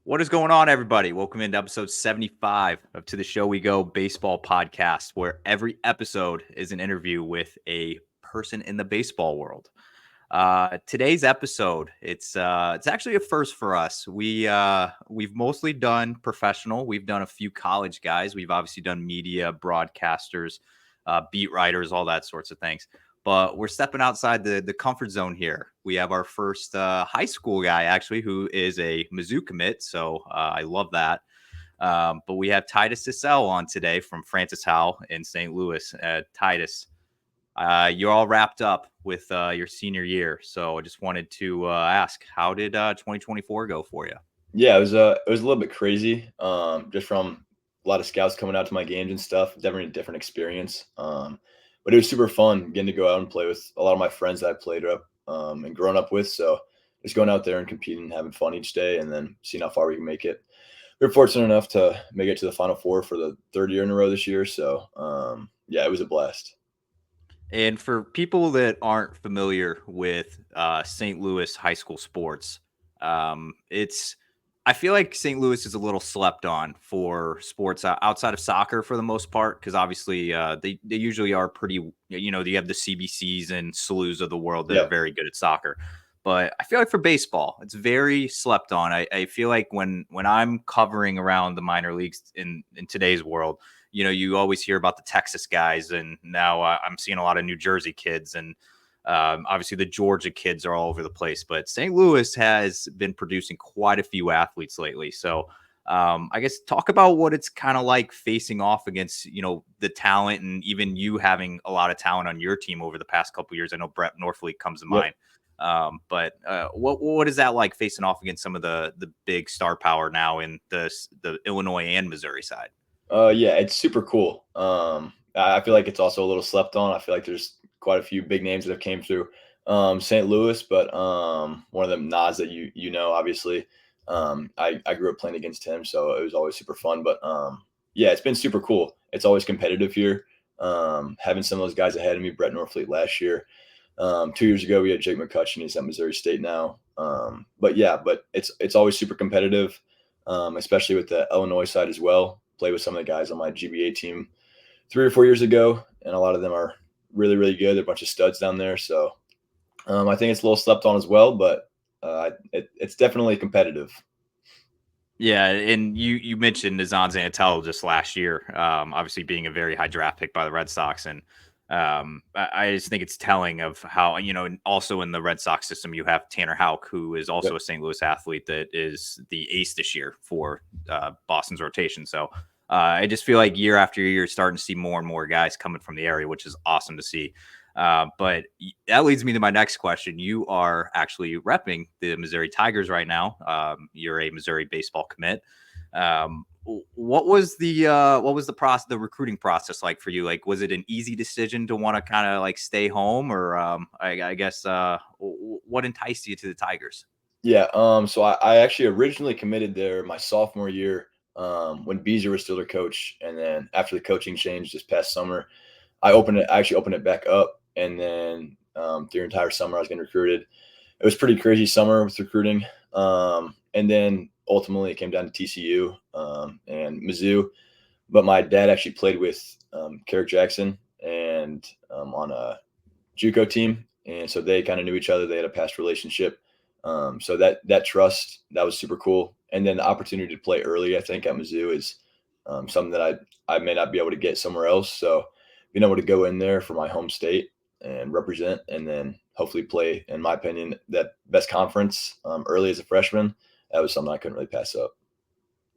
What is going on, everybody? Welcome into episode 75 of To the Show We Go Baseball Podcast, where every episode is an interview with a person in the baseball world. Today's episode, it's actually a first for us. We've mostly done professional. We've done a few college guys. We've obviously done media, broadcasters, beat writers, all that sorts of things. But we're stepping outside the comfort zone here. We have our first high school guy, actually, who is a Mizzou commit. So I love that. But we have Tytus Cissell on today from Francis Howell in St. Louis. Tytus, you're all wrapped up with your senior year. So I just wanted to ask, how did 2024 go for you? Yeah, it was a little bit crazy. Just from a lot of scouts coming out to my games and stuff. Definitely a different experience. But it was super fun getting to go out and play with a lot of my friends that I played up and grown up with. So just going out there and competing and having fun each day, and then seeing how far we can make it. We were fortunate enough to make it to the Final Four for the third year in a row this year. So yeah, it was a blast. And for people that aren't familiar with St. Louis high school sports, it's I feel like St. Louis is a little slept on for sports outside of soccer for the most part, because obviously they usually are pretty. You have the CBCs and SLUs of the world that are Yep. very good at soccer. But I feel like for baseball, it's very slept on. I feel like when I'm covering around the minor leagues in today's world, you always hear about the Texas guys, and now I'm seeing a lot of New Jersey kids, and obviously the Georgia kids are all over the place. But St. Louis has been producing quite a few athletes lately. So I guess talk about what it's kind of like facing off against, the talent, and even you having a lot of talent on your team over the past couple of years. I know Brett Northleaf comes to Yep. mind. But what is that like facing off against some of the big star power now in the Illinois and Missouri side? Yeah, it's super cool. I feel like it's also a little slept on. I feel like there's quite a few big names that have came through St. Louis, but one of them, Nas, that you know, obviously. I grew up playing against him, so it was always super fun. But yeah, it's been super cool. It's always competitive here. Having some of those guys ahead of me, Brett Northleaf last year. 2 years ago, we had Jake McCutcheon. He's at Missouri State now. But it's always super competitive, especially with the Illinois side as well. Play with some of the guys on my GBA team 3 or 4 years ago, and a lot of them are really, really good. They're a bunch of studs down there. So I think it's a little slept on as well, but it's definitely competitive. Yeah, and you mentioned Nazan Zanatello just last year, obviously being a very high draft pick by the Red Sox, and I just think it's telling of how, also in the Red Sox system you have Tanner Houck, who is also Yep. a St. Louis athlete that is the ace this year for Boston's rotation. So I just feel like year after year, you're starting to see more and more guys coming from the area, which is awesome to see. But that leads me to my next question. You are actually repping the Missouri Tigers right now. You're a Missouri baseball commit. What was the process, the recruiting process like for you? Like, was it an easy decision to want to kind of like stay home, or I guess what enticed you to the Tigers? Yeah. So I actually originally committed there my sophomore year when Beezer was still their coach, and then after the coaching change this past summer, I actually opened it back up, and then through the entire summer I was getting recruited. It was pretty crazy summer with recruiting, and then ultimately it came down to TCU and Mizzou. But my dad actually played with Carrick Jackson and on a JUCO team, and so they kind of knew each other. They had a past relationship, so that trust, that was super cool. And then the opportunity to play early, I think, at Mizzou is something that I may not be able to get somewhere else. So being able to go in there for my home state and represent, and then hopefully play, in my opinion, that best conference early as a freshman, that was something I couldn't really pass up.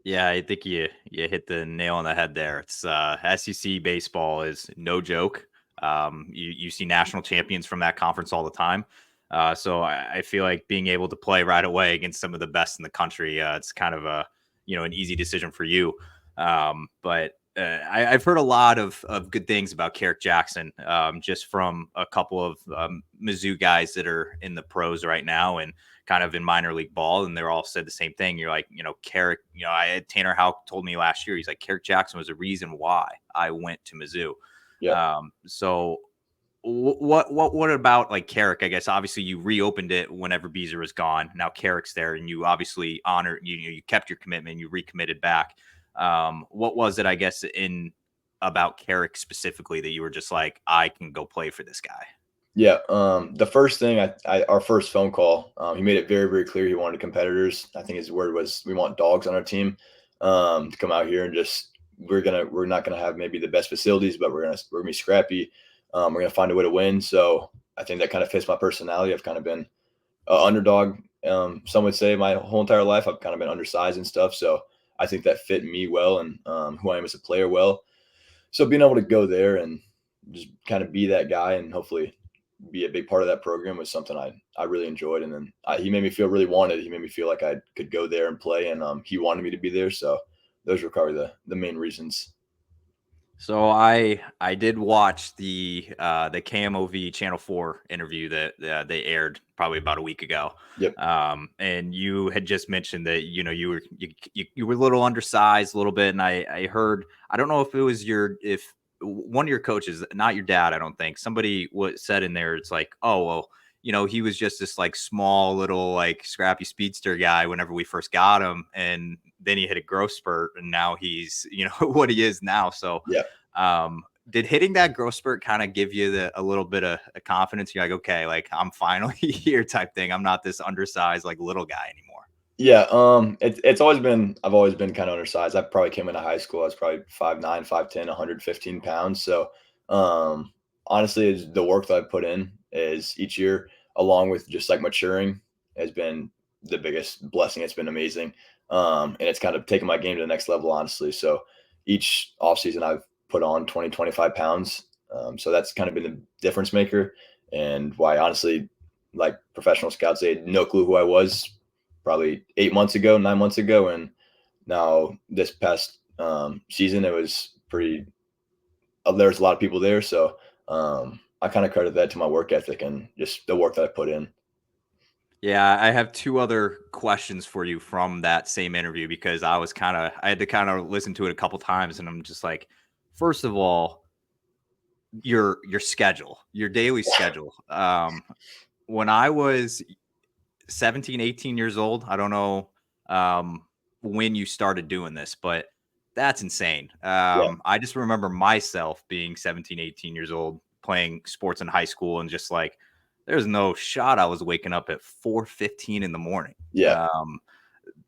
Yeah, I think you hit the nail on the head there. It's SEC baseball is no joke. You see national champions from that conference all the time. So I feel like being able to play right away against some of the best in the country, it's kind of an easy decision for you. But I've heard a lot of good things about Carrick Jackson, just from a couple of Mizzou guys that are in the pros right now and kind of in minor league ball, and they're all said the same thing. You're like, Carrick, I had Tanner Houck told me last year, he's like, Carrick Jackson was the reason why I went to Mizzou. Yep. So What about like Carrick? I guess obviously you reopened it whenever Beezer was gone. Now Carrick's there, and you obviously honor you kept your commitment. You recommitted back. What was it? I guess in about Carrick specifically that you were just like, I can go play for this guy. Yeah. The first thing our first phone call, he made it very, very clear he wanted competitors. I think his word was, "We want dogs on our team, to come out here and just we're not gonna have maybe the best facilities, but we're gonna be scrappy. We're gonna find a way to win." So I think that kind of fits my personality. I've kind of been an underdog. Some would say my whole entire life I've kind of been undersized and stuff. So I think that fit me well and who I am as a player well. So being able to go there and just kind of be that guy and hopefully be a big part of that program was something I really enjoyed. And then he made me feel really wanted. He made me feel like I could go there and play, and he wanted me to be there. So those were probably the main reasons. So I did watch the KMOV Channel 4 interview that they aired probably about a week ago. Yep. And you had just mentioned that you were a little undersized a little bit, and I heard, I don't know if it was if one of your coaches, not your dad, I don't think, somebody said in there, it's like, oh well, he was just this like small little like scrappy speedster guy whenever we first got him, and then he hit a growth spurt, and now he's what he is now. So Yeah. did hitting that growth spurt kind of give you a little bit of confidence? You're like, okay, like I'm finally here type thing. I'm not this undersized like little guy anymore. Yeah, it's always been I've always been kind of undersized. I probably came into high school, I was probably 5'9", 5'10", 115 pounds. So, honestly, it's the work that I put in is each year, along with just like maturing, has been the biggest blessing. It's been amazing. And it's kind of taken my game to the next level, honestly. So each offseason I've put on 20, 25 pounds. So that's kind of been the difference maker, and why honestly, like professional scouts, they had no clue who I was probably 8 months ago, 9 months ago, and now this past season, it was pretty. There's a lot of people there, so I kind of credit that to my work ethic and just the work that I put in. Yeah, I have two other questions for you from that same interview because I had to kind of listen to it a couple times, and I'm just like, first of all, your schedule, your daily schedule. When I was 17, 18 years old. I don't know when you started doing this, but that's insane. Yeah, I just remember myself being 17, 18 years old, playing sports in high school, and just like, there's no shot I was waking up at 4:15 in the morning. yeah,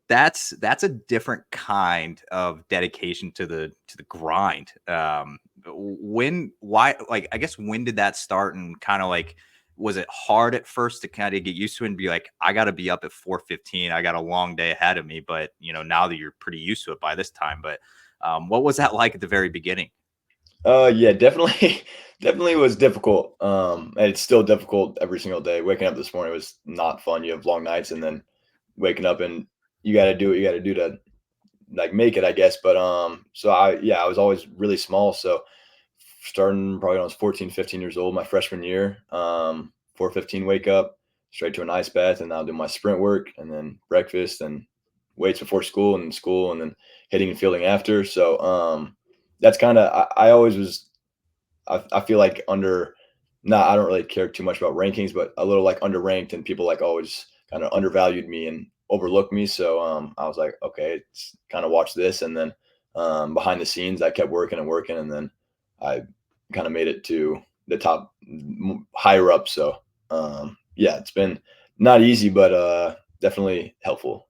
That's a different kind of dedication to the grind. Why, like, I guess, when did that start, and kind of like, was it hard at first to kind of get used to it and be like, I got to be up at 4:15, I got a long day ahead of me, but now that you're pretty used to it by this time, but what was that like at the very beginning? yeah, definitely, definitely was difficult. And it's still difficult every single day. Waking up this morning was not fun. You have long nights, and then waking up and you got to do what you got to do to like make it, I guess. But so I was always really small. So starting probably when I was 14, 15 years old, my freshman year, 4:15 wake up, straight to an ice bath, and I'll do my sprint work and then breakfast and weights before school, and then hitting and fielding after. So that's kind of I always was I feel like I don't really care too much about rankings, but a little like underranked, and people like always kind of undervalued me and overlooked me. So I was like, okay, it's kind of watch this, and then behind the scenes, I kept working and working, and then I kind of made it to the top, higher up. So yeah, it's been not easy, but definitely helpful.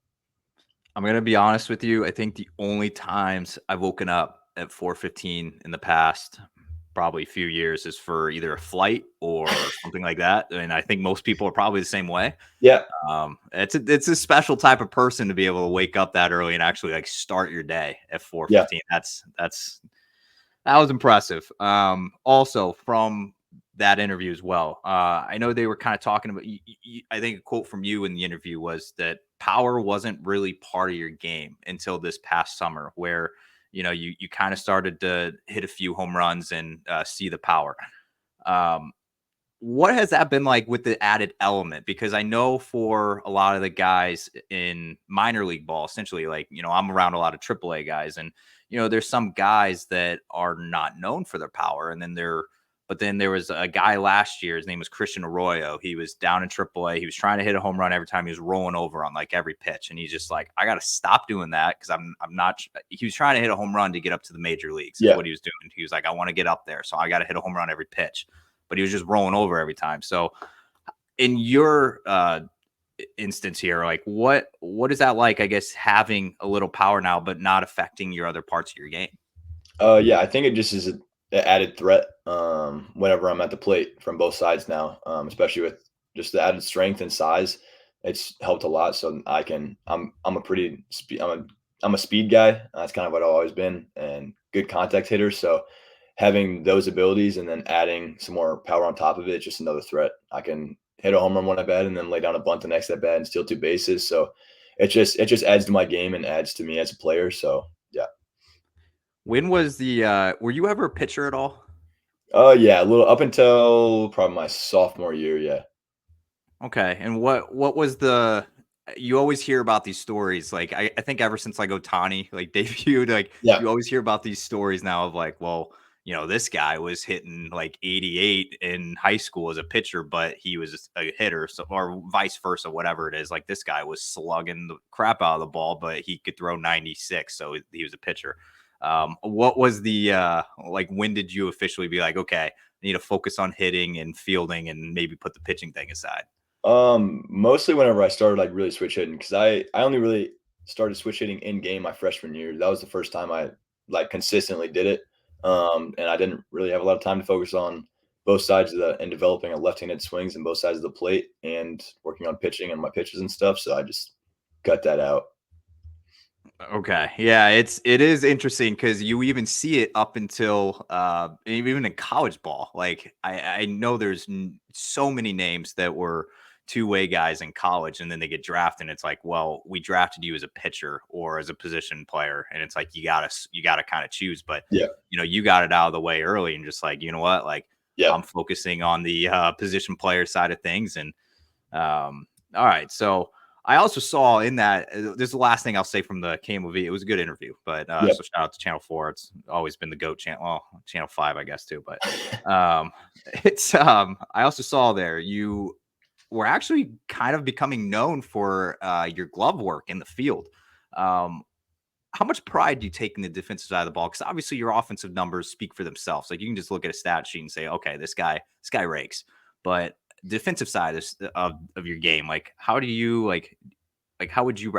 I'm gonna be honest with you. I think the only times I've woken up at 4:15 in the past probably a few years is for either a flight or something like that. And I think most people are probably the same way. Yeah, It's a special type of person to be able to wake up that early and actually like start your day at yeah, 4:15. That was impressive. Also from that interview as well. I know they were kind of talking about. I think a quote from you in the interview was that power wasn't really part of your game until this past summer, where you kind of started to hit a few home runs and see the power. Um, what has that been like with the added element? Because I know for a lot of the guys in minor league ball, essentially, like, I'm around a lot of AAA guys, and, there's some guys that are not known for their power. And then they're But then there was a guy last year. His name was Christian Arroyo. He was down in AAA. He was trying to hit a home run every time he was rolling over on like every pitch. And he's just like, I got to stop doing that because I'm not. He was trying to hit a home run to get up to the major leagues. Is Yeah. what he was doing. He was like, I want to get up there, so I got to hit a home run every pitch. But he was just rolling over every time. So in your instance here, like what is that like? I guess having a little power now, but not affecting your other parts of your game. Yeah, I think it just is an added threat whenever I'm at the plate from both sides now, especially with just the added strength and size. It's helped a lot. So I'm a pretty I'm a speed guy. That's kind of what I've always been, and good contact hitter. So having those abilities and then adding some more power on top of it, just another threat. I can hit a home run one at bat and then lay down a bunt the next at bat and steal 2 bases. So it just adds to my game and adds to me as a player. So yeah. When was the were you ever a pitcher at all? Oh yeah, a little up until probably my sophomore year. Yeah, Okay. And what was the you always hear about these stories. Like I think ever since like Otani like debuted, like yeah, you always hear about these stories now of like, well, this guy was hitting like 88 in high school as a pitcher, but he was a hitter, so or vice versa, whatever it is. Like this guy was slugging the crap out of the ball, but he could throw 96, so he was a pitcher. What was the like when did you officially be like, okay, I need to focus on hitting and fielding and maybe put the pitching thing aside? Mostly whenever I started like really switch hitting, because I only really started switch hitting in game my freshman year. That was the first time I like consistently did it. And I didn't really have a lot of time to focus on both sides of the and developing a left-handed swings and both sides of the plate and working on pitching and my pitches and stuff. So I just cut that out. Okay. Yeah, it is interesting because you even see it up until even in college ball. Like I know there's so many names that were two-way guys in college and then they get drafted and it's like, well, we drafted you as a pitcher or as a position player and it's like you gotta kind of choose, but Yeah, you got it out of the way early and just like, you know what, like yeah, I'm focusing on the position player side of things. And all right. So I also saw in that this is the last thing I'll say from the KMOV. It was a good interview, but yeah. so shout out to Channel 4. It's always been the GOAT channel. Well, Channel 5, I guess, too. But um it's I also saw there you were actually kind of becoming known for your glove work in the field. Um how much pride do you take in the defensive side of the ball? Because obviously your offensive numbers speak for themselves. Like you can just look at a stat sheet and say, okay, this guy rakes. But defensive side of your game, like how do you like how would you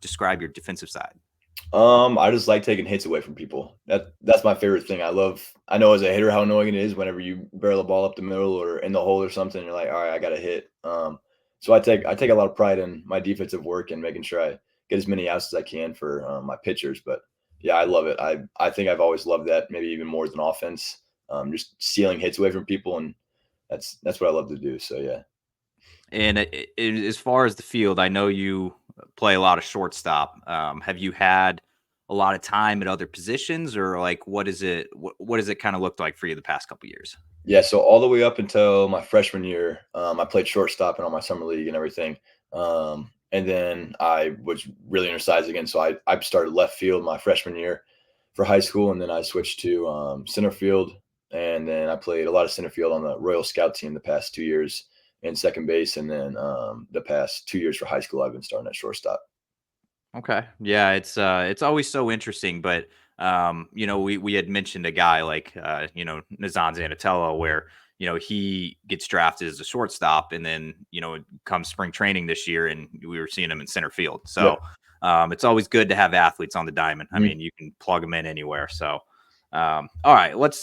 describe your defensive side? I just like taking hits away from people. That's my favorite thing. I know as a hitter how annoying it is whenever you barrel a ball up the middle or in the hole or something. You're like, all right, I got to hit. So I take a lot of pride in my defensive work and making sure I get as many outs as I can for my pitchers. But yeah, I love it. I think I've always loved that, maybe even more than offense. Just stealing hits away from people, and that's what I love to do. So yeah. And as far as the field, I know you play a lot of shortstop. Have you had a lot of time at other positions, or like what is it? What does it kind of look like for you the past couple years? Yeah, so all the way up until my freshman year, I played shortstop in all my summer league and everything. And then I was really undersized again, so I started left field my freshman year for high school, and then I switched to center field, and then I played a lot of center field on the Royal Scout team the past 2 years in second base, and then the past 2 years for high school, I've been starting at shortstop. Okay. Yeah, it's always so interesting, but we had mentioned a guy like Nazan Zanatello where, he gets drafted as a shortstop and then, comes spring training this year and we were seeing him in center field. Yep. So it's always good to have athletes on the diamond. I Mhm. mean, you can plug them in anywhere. So all right, let's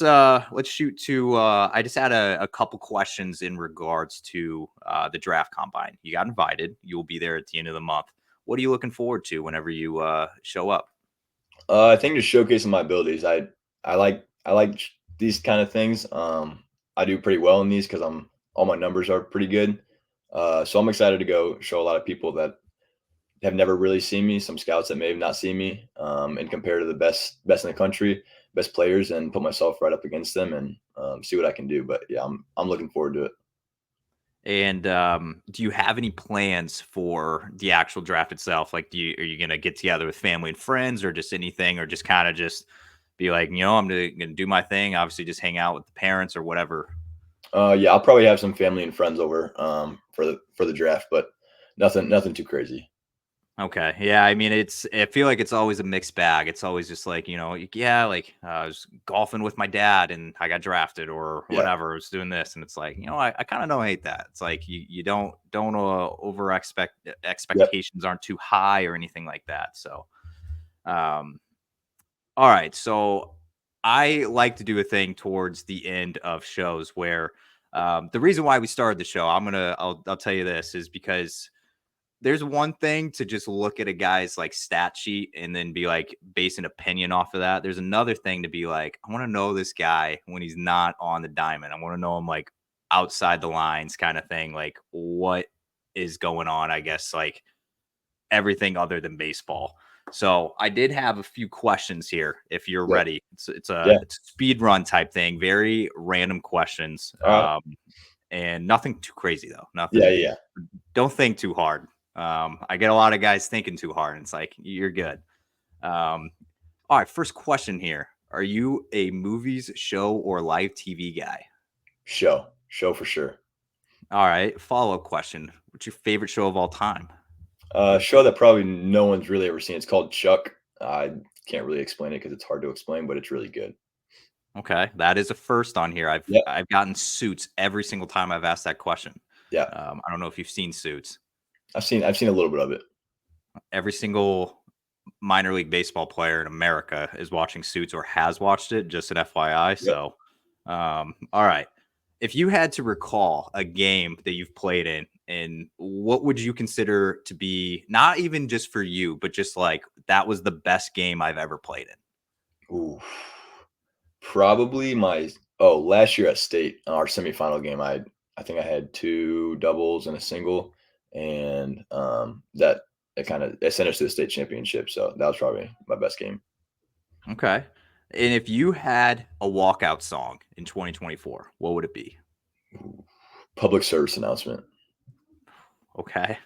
shoot to I just had a couple questions in regards to the draft combine. You got invited. You will be there at the end of the month. What are you looking forward to whenever you show up? I think just showcasing my abilities. I like these kind of things. I do pretty well in these because I'm all my numbers are pretty good. So I'm excited to go show a lot of people that have never really seen me, some scouts that may have not seen me, and compare to the best in the country, best players, and put myself right up against them and see what I can do. But yeah, I'm looking forward to it. And do you have any plans for the actual draft itself? Like, are you gonna get together with family and friends, or just anything, or just kind of just be like, I'm gonna do my thing. Obviously, just hang out with the parents or whatever. Yeah, I'll probably have some family and friends over for the draft, but nothing too crazy. Okay. Yeah. I mean, I feel like it's always a mixed bag. It's always just like, yeah, like I was golfing with my dad and I got drafted or Yeah, whatever. I was doing this. And it's like, I kind of don't hate that. It's like you don't over yep. expectations aren't too high or anything like that. So, um, all right. So I like to do a thing towards the end of shows where, the reason why we started the show, I'll tell you this is because there's one thing to just look at a guy's like stat sheet and then be like base an opinion off of that. There's another thing to be like, I want to know this guy when he's not on the diamond. I want to know him like outside the lines kind of thing. Like what is going on, I guess, like everything other than baseball. So I did have a few questions here if you're Yep. ready. Yeah. It's a speed run type thing, very random questions. All right. And nothing too crazy though. Yeah, Nothing, yeah, yeah. don't think too hard. I get a lot of guys thinking too hard, and it's like you're good. All right, first question here: are you a movies, show, or live TV guy? Show for sure. All right, follow up question: what's your favorite show of all time? Show that probably no one's really ever seen. It's called Chuck. I can't really explain it because it's hard to explain, but it's really good. Okay, that is a first on here. Yep. I've gotten Suits every single time I've asked that question. Yeah. I don't know if you've seen Suits. I've seen a little bit of it. Every single minor league baseball player in America is watching Suits or has watched it, just an FYI. Yep. So, all right. If you had to recall a game that you've played in, and what would you consider to be not even just for you, but just like that was the best game I've ever played in? Ooh. Probably last year at state, our semifinal game, I think I had two doubles and a single, and that it sent us to the state championship. So that was probably my best game. Okay. And if you had a walkout song in 2024, what would it be? Ooh. Public service announcement. Okay.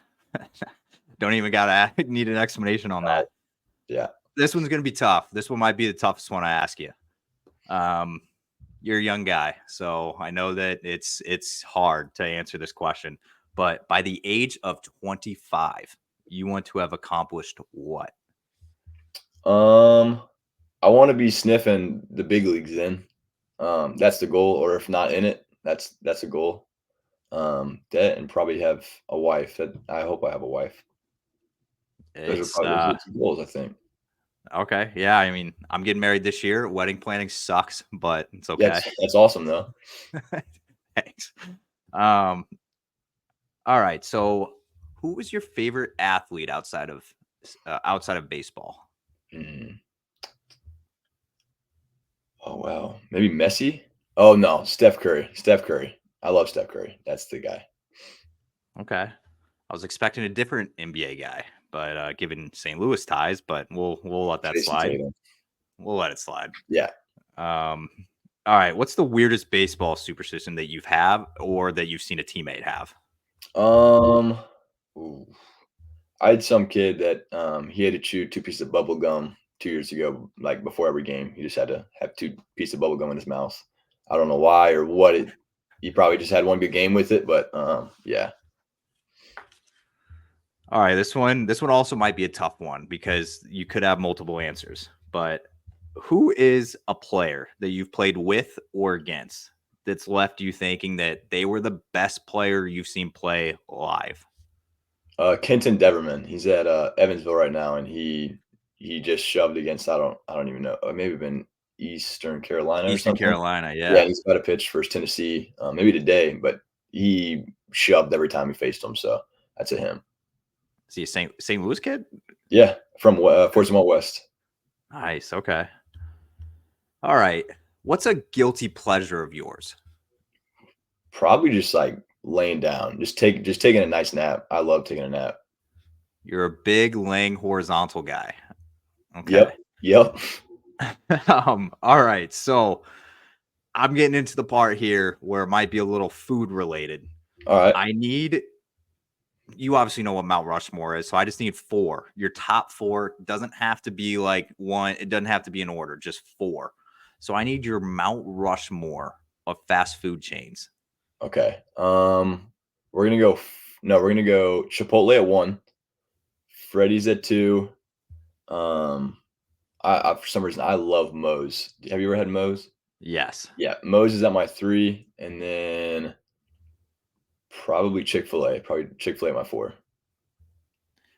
Don't even gotta need an explanation on Uh, that. yeah. This one's gonna be tough. This one might be the toughest one I ask you. Um, you're a young guy, so I know that it's hard to answer this question. But by the age of 25, you want to have accomplished what? Um, I want to be sniffing the big leagues in. That's the goal, or if not in it, that's a goal. That and probably have a wife. That I hope I have a wife. It's Those are the two goals, I think. okay. Yeah, I mean, I'm getting married this year. Wedding planning sucks, but it's Yeah, okay. that's awesome though. Thanks. Um, all right. So, who was your favorite athlete outside of baseball? Mhm. Oh wow, maybe Messi. Oh no, Steph Curry. Steph Curry. I love Steph Curry. That's the guy. Okay. I was expecting a different NBA guy, but given St. Louis ties, but we'll let that Jason slide. Tatum. We'll let it slide. Yeah. Um, all right. What's the weirdest baseball superstition that you've have or that you've seen a teammate have? Um. Ooh. I had some kid that he had to chew two pieces of bubble gum 2 years ago, like before every game. He just had to have two pieces of bubble gum in his mouth. I don't know why or what it. He probably just had one good game with it, but yeah. All right, this one also might be a tough one because you could have multiple answers. But who is a player that you've played with or against that's left you thinking that they were the best player you've seen play live? Kenton Deverman. He's at Evansville right now, and he just shoved against I don't even know, maybe been Eastern Carolina or Eastern something. Carolina, Yeah, yeah. he's got a pitch for Tennessee, maybe today, but he shoved every time he faced him. So that's a him. Is he a St. Louis kid? Yeah, from Fort Small West. Nice. Okay. All right. What's a guilty pleasure of yours? Probably just like laying down, just taking a nice nap. I love taking a nap. You're a big laying horizontal guy. Okay. Yep, yep. All right. So I'm getting into the part here where it might be a little food related. All right. I need you obviously know what Mount Rushmore is, so I just need 4. Your top 4 doesn't have to be like one. It doesn't have to be in order, just 4. So I need your Mount Rushmore of fast food chains. Okay. We're gonna go. No, we're gonna go Chipotle at 1, Freddy's at 2. Um, I for some reason I love Moe's. Have you ever had Moe's? Yes. Yeah, Moe's is at my 3, and then probably Chick-fil-A. Probably Chick-fil-A at my 4.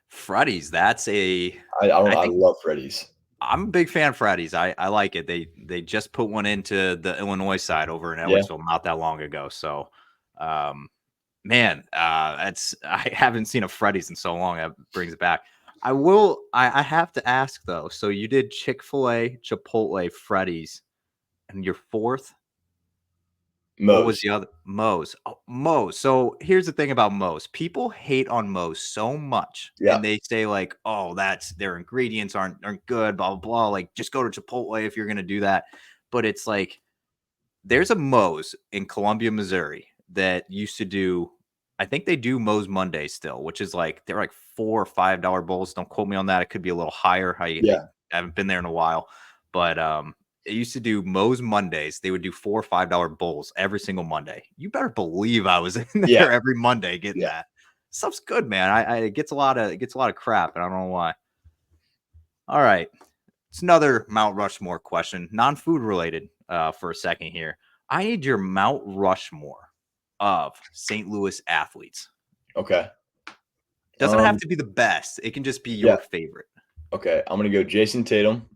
Freddy's, that's a I don't. I I think love Freddy's. I'm a big fan of Freddy's. I like it. They just put one into the Illinois side over in Yeah. Edwardsville not that long ago. So, um, man, that's I haven't seen a Freddy's in so long. That brings it back. I have to ask though. So you did Chick-fil-A, Chipotle, Freddy's, and your fourth. What was Moe's. the other? Moe's. Oh, Moe's. So here's the thing about Moe's. People hate on Moe's so much, Yeah. and they say like, "Oh, that's their ingredients aren't good." Blah blah blah. Like, just go to Chipotle if you're gonna do that. But it's like there's a Moe's in Columbia, Missouri that used to do. I think they do Moe's Monday still, which is like they're like $4 or $5 bowls. Don't quote me on that. It could be a little higher. Yeah. I haven't been there in a while, but it used to do Moe's Mondays. They would do $4 or $5 bowls every single Monday. You better believe I was in Yeah. there every Monday getting Yeah. that. Stuff's good, man. It gets a lot of crap, and I don't know why. All right, it's another Mount Rushmore question, non-food related. For a second here, I need your Mount Rushmore of St. Louis athletes. Okay. Doesn't have to be the best. It can just be Yeah. your favorite. Okay. I'm gonna go Jason Tatum.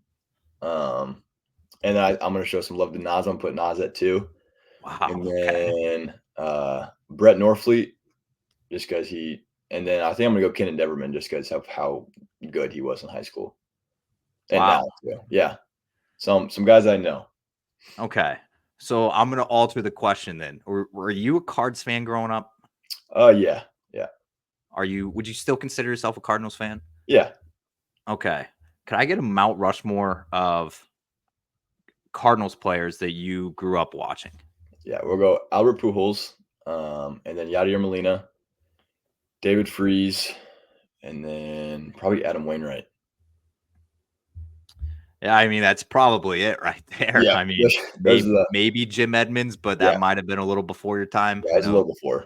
And I'm gonna show some love to Nas. I'm gonna put Nas at 2. Wow. And Okay. then Brett Norfleet, just because he, and then I think I'm gonna go Kenan Deverman just because of how good he was in high school and now Wow. too. Yeah, some guys I know. Okay. So I'm gonna alter the question then. Were you a Cards fan growing up? Yeah, yeah, Would you still consider yourself a Cardinals fan? yeah, Okay. Could I get a Mount Rushmore of Cardinals players that you grew up watching? yeah. We'll go Albert Pujols, and then Yadier Molina, David Freese, and then probably Adam Wainwright. Yeah, I mean that's probably it right there. Yeah, I mean, those are the maybe Jim Edmonds, but that yeah, might have been a little before your time. yeah. Who It's a little knows? before.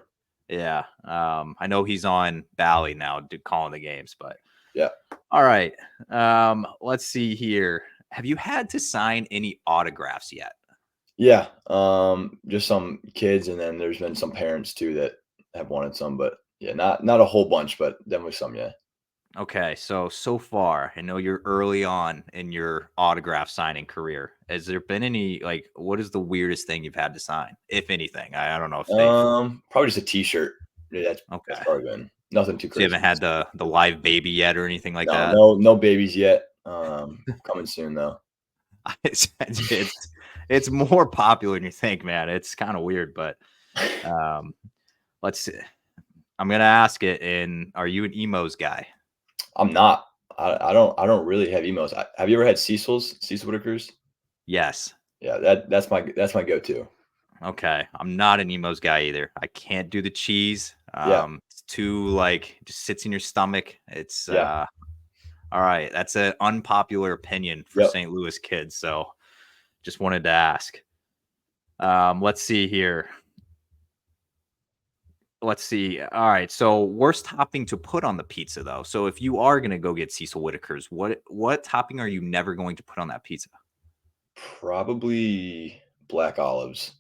Yeah. I know he's on Bally now, calling the games, but Yeah. all right. Let's see here. Have you had to sign any autographs yet? Yeah, just some kids, and then there's been some parents too that have wanted some, but yeah, not a whole bunch, but definitely some. Yeah, Okay, so far, I know you're early on in your autograph signing career. Has there been any like what is the weirdest thing you've had to sign, if anything? I don't know if they've probably just a T-shirt. Yeah, that's okay. probably been nothing too So you crazy. haven't had the live baby yet or anything like No, that? no babies yet. Coming soon though. It's more popular than you think, man. It's kind of weird, but um let's see. I'm gonna ask it and are you an emos guy? I'm not. I don't really have emails. Have you ever had Cecil Whitaker's? Yes. Yeah, that's my go-to. Okay. I'm not an emos guy either. I can't do the cheese. Yeah, It's too like just sits in your stomach. It's yeah, all right. That's an unpopular opinion for yep, St. Louis kids. So just wanted to ask. Let's see here. Let's see. All right. So worst topping to put on the pizza though. So if you are gonna go get Cecil Whitaker's, what topping are you never going to put on that pizza? probably black olives.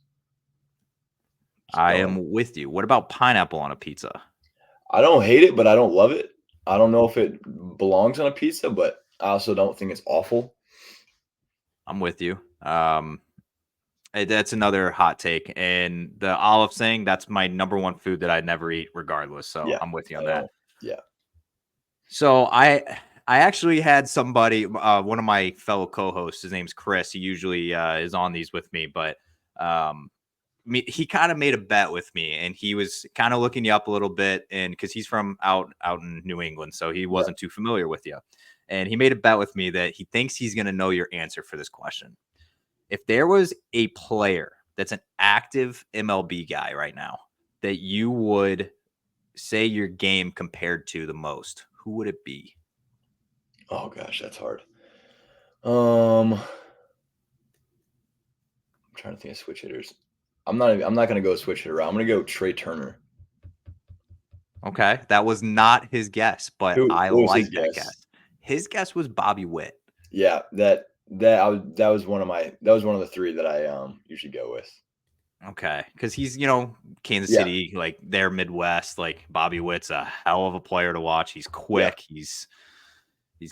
Just I don't. am with you. What about pineapple on a pizza? I don't hate it, but I don't love it. I don't know if it belongs on a pizza, but I also don't think it's awful. I'm with you. That's another hot take. And the olive thing, that's my number one food that I never eat regardless. So Yeah, I'm with you I on that. don't. Yeah, So I actually had somebody, one of my fellow co-hosts, his name's Chris. He usually is on these with me, but um, he kind of made a bet with me, and he was kind of looking you up a little bit, and because he's from out in New England, so he yeah. wasn't too familiar with you. And he made a bet with me that he thinks he's going to know your answer for this question. If there was a player that's an active MLB guy right now that you would say your game compared to the most, who would it be? Oh gosh, that's hard. I'm trying to think of switch hitters. I'm not gonna go switch hitter route. I'm gonna go Trey Turner. Okay, that was not his guess, but Who I what was his like that guess? guess. His guess was Bobby Witt. Yeah, that was one of the three that I usually go with. Okay, because he's Kansas Yeah, City, like they're Midwest. Like Bobby Witt's a hell of a player to watch. He's yeah, quick. He's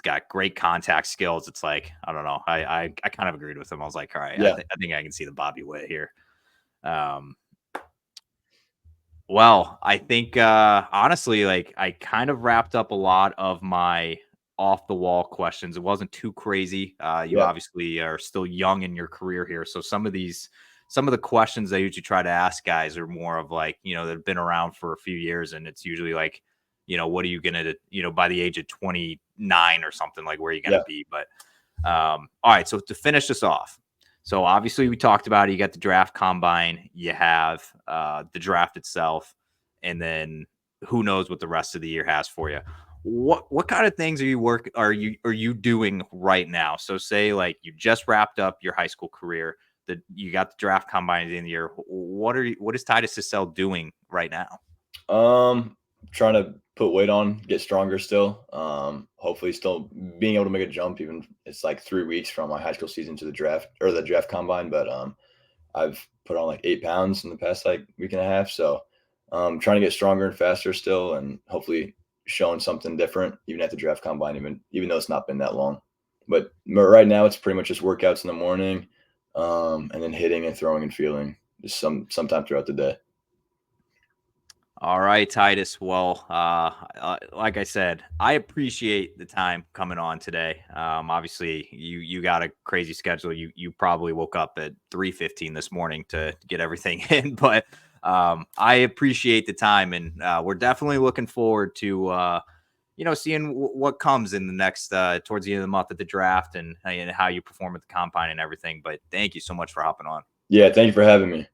got great contact skills. It's like I don't know. I kind of agreed with him. I was like, all right, yeah, I think I can see the Bobby Witt here. Um, Well, I think honestly, like I kind of wrapped up a lot of my off the wall questions. It wasn't too crazy. You yeah, obviously are still young in your career here, so some of the questions I usually try to ask guys are more of like that have been around for a few years, and it's usually like, what are you gonna by the age of 29 or something, like where are you gonna yeah. be? But all right, so to finish this off, so obviously we talked about it. You got the draft combine, you have the draft itself, and then who knows what the rest of the year has for you. What kind of things are you doing right now? So say like you just wrapped up your high school career, that you got the draft combine at the end of the year. What is Tytus Cissell doing right now? Trying to put weight on, get stronger still. Hopefully still being able to make a jump, even it's like 3 weeks from my high school season to the draft or the draft combine. But I've put on like 8 pounds in the past like week and a half. So trying to get stronger and faster still, and hopefully showing something different even at the draft combine, even though it's not been that long. But right now it's pretty much just workouts in the morning, and then hitting and throwing and feeling just sometime throughout the day. All right, Titus. Well, like I said, I appreciate the time coming on today. Obviously, you got a crazy schedule. You probably woke up at 3:15 this morning to get everything in, but I appreciate the time, and we're definitely looking forward to seeing what comes in the next towards the end of the month at the draft, and how you perform at the combine and everything. But thank you so much for hopping on. Yeah, thank you for having me.